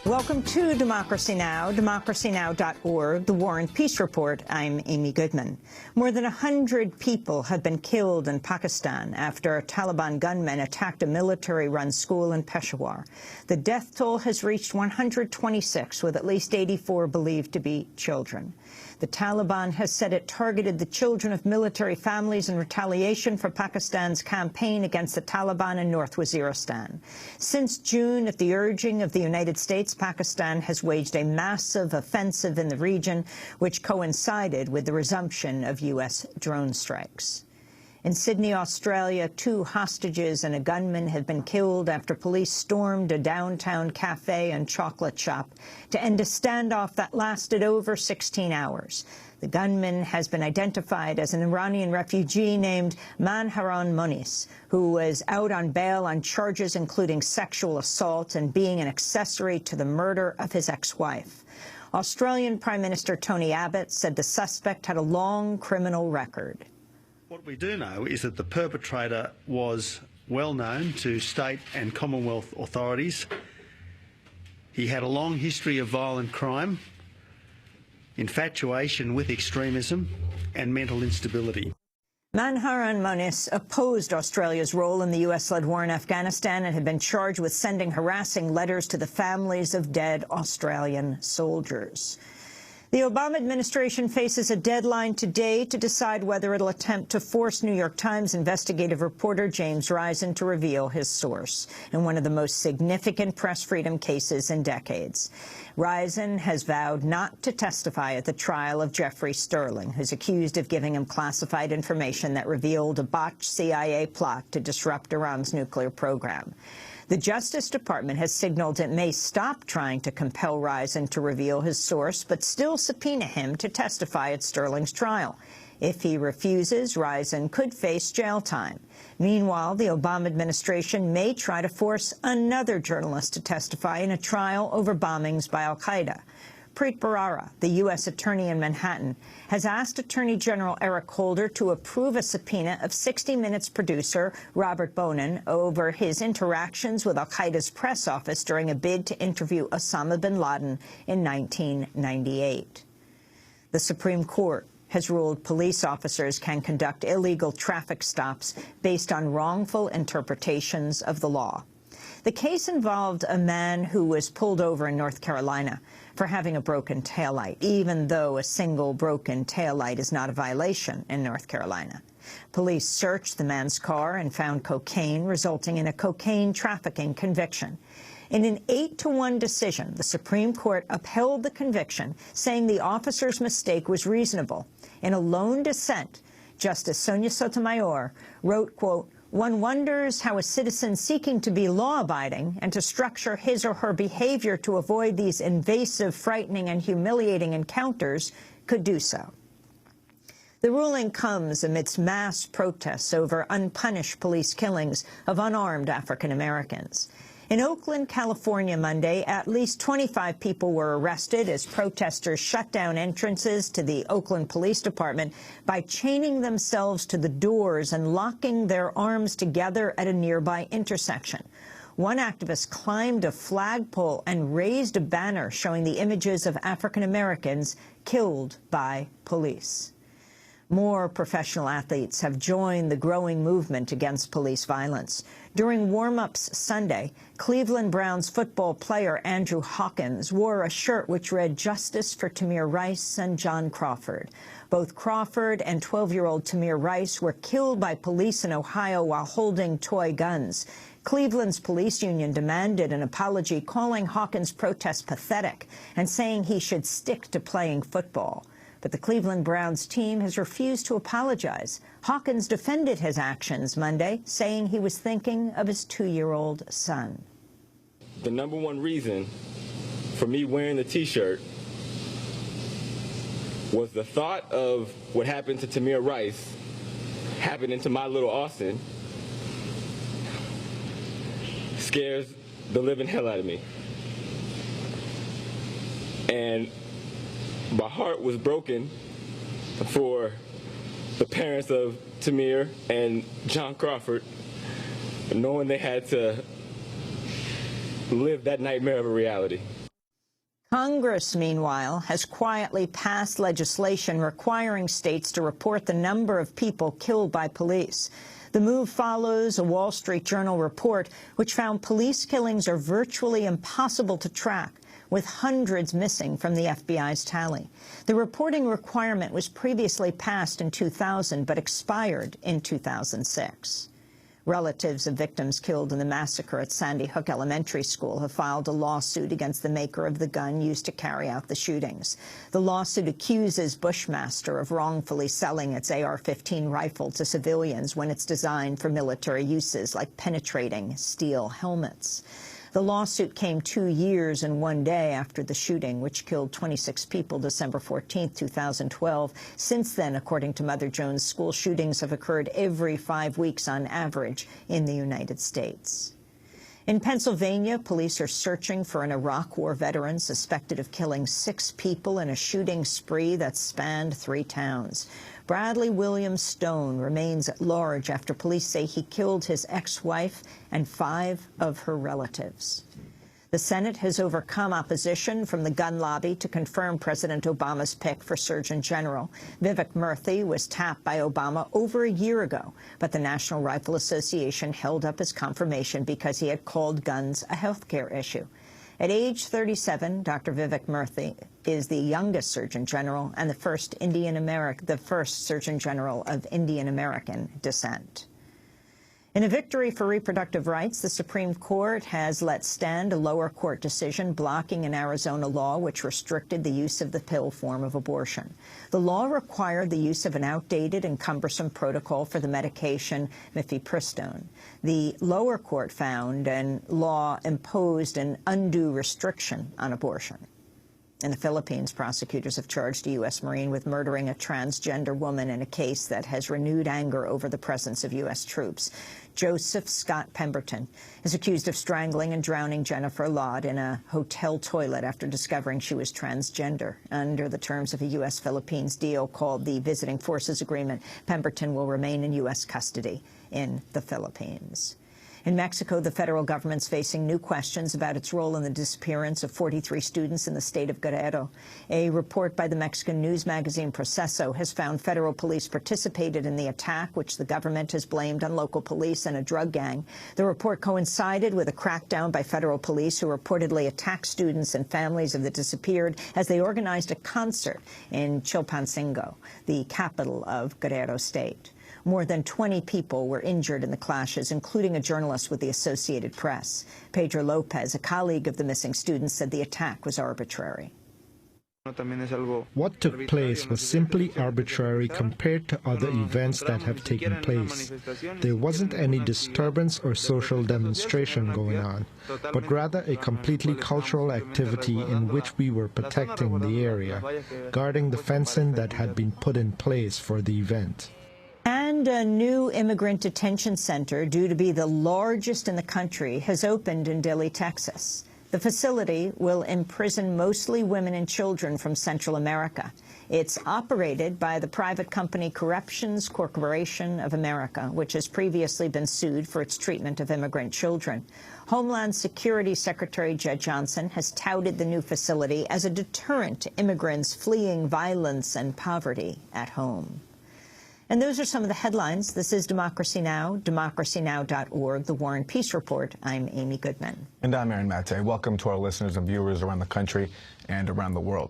Welcome to Democracy Now!, democracynow.org, the War and Peace Report. I'm Amy Goodman. More than 100 people have been killed in Pakistan after Taliban gunmen attacked a military-run school in Peshawar. The death toll has reached 126, with at least 84 believed to be children. The Taliban has said it targeted the children of military families in retaliation for Pakistan's campaign against the Taliban in North Waziristan. Since June, at the urging of the United States, Pakistan has waged a massive offensive in the region, which coincided with the resumption of U.S. drone strikes. In Sydney, Australia, 2 hostages and a gunman have been killed after police stormed a downtown cafe and chocolate shop to end a standoff that lasted over 16 hours. The gunman has been identified as an Iranian refugee named Manharan Monis, who was out on bail on charges including sexual assault and being an accessory to the murder of his ex-wife. Australian Prime Minister Tony Abbott said the suspect had a long criminal record. What we do know is that the perpetrator was well known to state and Commonwealth authorities. He had a long history of violent crime, infatuation with extremism and mental instability. Manharan Monis opposed Australia's role in the US-led war in Afghanistan and had been charged with sending harassing letters to the families of dead Australian soldiers. The Obama administration faces a deadline today to decide whether it'll attempt to force New York Times investigative reporter James Risen to reveal his source in one of the most significant press freedom cases in decades. Risen has vowed not to testify at the trial of Jeffrey Sterling, who's accused of giving him classified information that revealed a botched CIA plot to disrupt Iran's nuclear program. The Justice Department has signaled it may stop trying to compel Risen to reveal his source, but still subpoena him to testify at Sterling's trial. If he refuses, Risen could face jail time. Meanwhile, the Obama administration may try to force another journalist to testify in a trial over bombings by al-Qaeda. Preet Bharara, the U.S. Attorney in Manhattan, has asked Attorney General Eric Holder to approve a subpoena of 60 Minutes producer Robert Bonin over his interactions with al-Qaeda's press office during a bid to interview Osama bin Laden in 1998. The Supreme Court has ruled police officers can conduct illegal traffic stops based on wrongful interpretations of the law. The case involved a man who was pulled over in North Carolina for having a broken taillight, even though a single broken taillight is not a violation in North Carolina. Police searched the man's car and found cocaine, resulting in a cocaine trafficking conviction. In an 8-to-1 decision, the Supreme Court upheld the conviction, saying the officer's mistake was reasonable. In a lone dissent, Justice Sonia Sotomayor wrote, quote, "One wonders how a citizen seeking to be law-abiding and to structure his or her behavior to avoid these invasive, frightening, and humiliating encounters could do so." The ruling comes amidst mass protests over unpunished police killings of unarmed African Americans. In Oakland, California, Monday, at least 25 people were arrested as protesters shut down entrances to the Oakland Police Department by chaining themselves to the doors and locking their arms together at a nearby intersection. One activist climbed a flagpole and raised a banner showing the images of African Americans killed by police. More professional athletes have joined the growing movement against police violence. During warm-ups Sunday, Cleveland Browns football player Andrew Hawkins wore a shirt which read "Justice for Tamir Rice and John Crawford." Both Crawford and 12-year-old Tamir Rice were killed by police in Ohio while holding toy guns. Cleveland's police union demanded an apology, calling Hawkins' protest pathetic and saying he should stick to playing football. But the Cleveland Browns team has refused to apologize. Hawkins defended his actions Monday, saying he was thinking of his 2-year-old son. The number one reason for me wearing the T-shirt was the thought of what happened to Tamir Rice happening to my little Austin scares the living hell out of me. And my heart was broken for the parents of Tamir and John Crawford, knowing they had to live that nightmare of a reality. Congress, meanwhile, has quietly passed legislation requiring states to report the number of people killed by police. The move follows a Wall Street Journal report which found police killings are virtually impossible to track, with hundreds missing from the FBI's tally. The reporting requirement was previously passed in 2000 but expired in 2006. Relatives of victims killed in the massacre at Sandy Hook Elementary School have filed a lawsuit against the maker of the gun used to carry out the shootings. The lawsuit accuses Bushmaster of wrongfully selling its AR-15 rifle to civilians when it's designed for military uses, like penetrating steel helmets. The lawsuit came 2 years and 1 day after the shooting, which killed 26 people December 14, 2012. Since then, according to Mother Jones, school shootings have occurred every 5 weeks on average in the United States. In Pennsylvania, police are searching for an Iraq War veteran suspected of killing 6 people in a shooting spree that spanned 3 towns. Bradley William Stone remains at large after police say he killed his ex-wife and 5 of her relatives. The Senate has overcome opposition from the gun lobby to confirm President Obama's pick for Surgeon General. Vivek Murthy was tapped by Obama over a year ago, but the National Rifle Association held up his confirmation because he had called guns a health care issue. At age 37, Dr. Vivek Murthy is the youngest Surgeon General and the first Surgeon General of Indian American descent. In a victory for reproductive rights, the Supreme Court has let stand a lower court decision blocking an Arizona law which restricted the use of the pill form of abortion. The law required the use of an outdated and cumbersome protocol for the medication mifepristone. The lower court found a law imposed an undue restriction on abortion. In the Philippines, prosecutors have charged a U.S. Marine with murdering a transgender woman in a case that has renewed anger over the presence of U.S. troops. Joseph Scott Pemberton is accused of strangling and drowning Jennifer Lott in a hotel toilet after discovering she was transgender. Under the terms of a U.S.-Philippines deal called the Visiting Forces Agreement, Pemberton will remain in U.S. custody in the Philippines. In Mexico, the federal government's facing new questions about its role in the disappearance of 43 students in the state of Guerrero. A report by the Mexican news magazine Proceso has found federal police participated in the attack, which the government has blamed on local police and a drug gang. The report coincided with a crackdown by federal police who reportedly attacked students and families of the disappeared as they organized a concert in Chilpancingo, the capital of Guerrero State. More than 20 people were injured in the clashes, including a journalist with the Associated Press. Pedro Lopez, a colleague of the missing students, said the attack was arbitrary. What took place was simply arbitrary compared to other events that have taken place. There wasn't any disturbance or social demonstration going on, but rather a completely cultural activity in which we were protecting the area, guarding the fencing that had been put in place for the event. And a new immigrant detention center, due to be the largest in the country, has opened in Dilley, Texas. The facility will imprison mostly women and children from Central America. It's operated by the private company Corrections Corporation of America, which has previously been sued for its treatment of immigrant children. Homeland Security Secretary Jed Johnson has touted the new facility as a deterrent to immigrants fleeing violence and poverty at home. And those are some of the headlines. This is Democracy Now!, democracynow.org, The War and Peace Report. I'm Amy Goodman. And I'm Aaron Mate. Welcome to our listeners and viewers around the country and around the world.